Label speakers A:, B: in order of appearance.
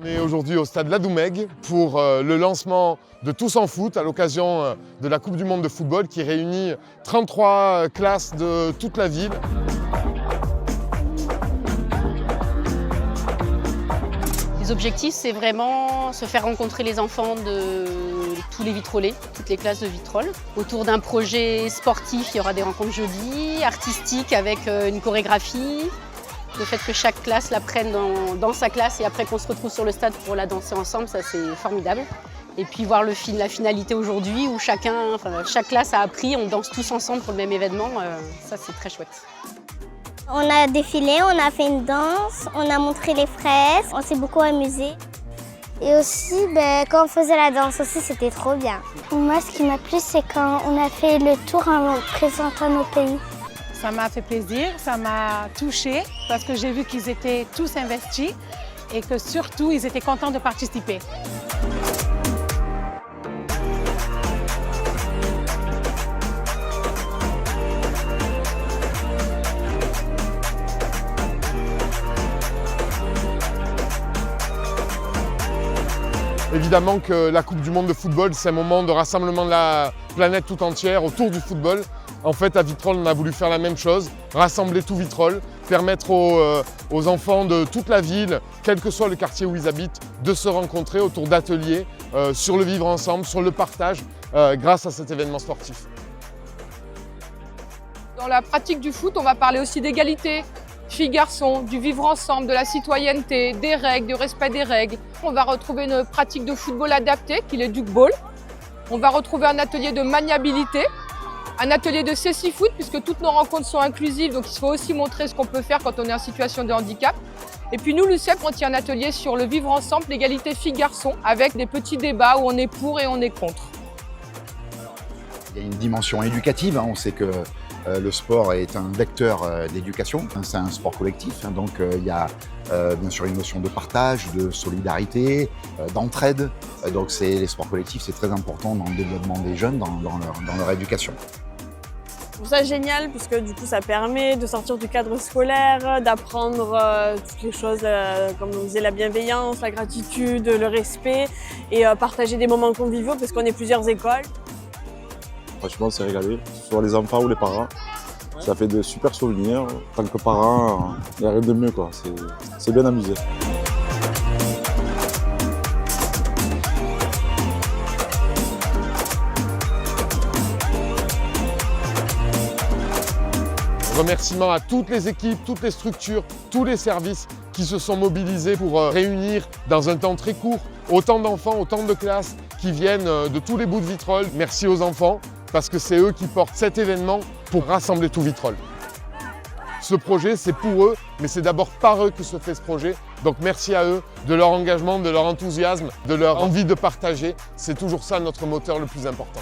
A: On est aujourd'hui au stade Ladoumègue pour le lancement de Tous en foot à l'occasion de la Coupe du monde de football qui réunit 33 classes de toute la ville.
B: Les objectifs, c'est vraiment se faire rencontrer les enfants de tous les vitrolais, toutes les classes de vitrolles. Autour d'un projet sportif, il y aura des rencontres jeudi, artistiques avec une chorégraphie. Le fait que chaque classe la prenne dans sa classe et après qu'on se retrouve sur le stade pour la danser ensemble, ça c'est formidable. Et puis voir la finalité aujourd'hui où chaque classe a appris, on danse tous ensemble pour le même événement, ça c'est très chouette.
C: On a défilé, on a fait une danse, on a montré les fraises, on s'est beaucoup amusé. Et aussi, quand on faisait la danse aussi, c'était trop bien. Moi, ce qui m'a plu, c'est quand on a fait le tour en présentant nos pays.
D: Ça m'a fait plaisir, ça m'a touchée parce que j'ai vu qu'ils étaient tous investis et que surtout, ils étaient contents de participer.
A: Évidemment que la Coupe du monde de football, c'est un moment de rassemblement de la planète tout entière autour du football. En fait, à Vitrolles, on a voulu faire la même chose, rassembler tout Vitrolles, permettre aux enfants de toute la ville, quel que soit le quartier où ils habitent, de se rencontrer autour d'ateliers sur le vivre ensemble, sur le partage, grâce à cet événement sportif.
E: Dans la pratique du foot, on va parler aussi d'égalité, filles-garçons, du vivre ensemble, de la citoyenneté, des règles, du respect des règles. On va retrouver une pratique de football adaptée, qui est le duckball. On va retrouver un atelier de maniabilité, un atelier de cécifoot, puisque toutes nos rencontres sont inclusives, donc il faut aussi montrer ce qu'on peut faire quand on est en situation de handicap. Et puis nous, l'UCEP, on tient un atelier sur le vivre ensemble, l'égalité filles-garçons, avec des petits débats où on est pour et on est contre.
F: Il y a une dimension éducative, on sait que le sport est un vecteur d'éducation, c'est un sport collectif, donc il y a bien sûr une notion de partage, de solidarité, d'entraide. Donc les sports collectifs, c'est très important dans le développement des jeunes, dans leur éducation.
G: Je trouve ça génial puisque du coup ça permet de sortir du cadre scolaire, d'apprendre toutes les choses comme on disait, la bienveillance, la gratitude, le respect et partager des moments conviviaux parce qu'on est plusieurs écoles.
H: Franchement, c'est régalé, que ce soit les enfants ou les parents. Ça fait de super souvenirs. En tant que parent, il n'y a rien de mieux, quoi. C'est bien amusé.
A: Remerciements à toutes les équipes, toutes les structures, tous les services qui se sont mobilisés pour réunir dans un temps très court autant d'enfants, autant de classes qui viennent de tous les bouts de Vitrolles. Merci aux enfants parce que c'est eux qui portent cet événement pour rassembler tout Vitrolles. Ce projet, c'est pour eux, mais c'est d'abord par eux que se fait ce projet. Donc merci à eux de leur engagement, de leur enthousiasme, de leur envie de partager. C'est toujours ça notre moteur le plus important.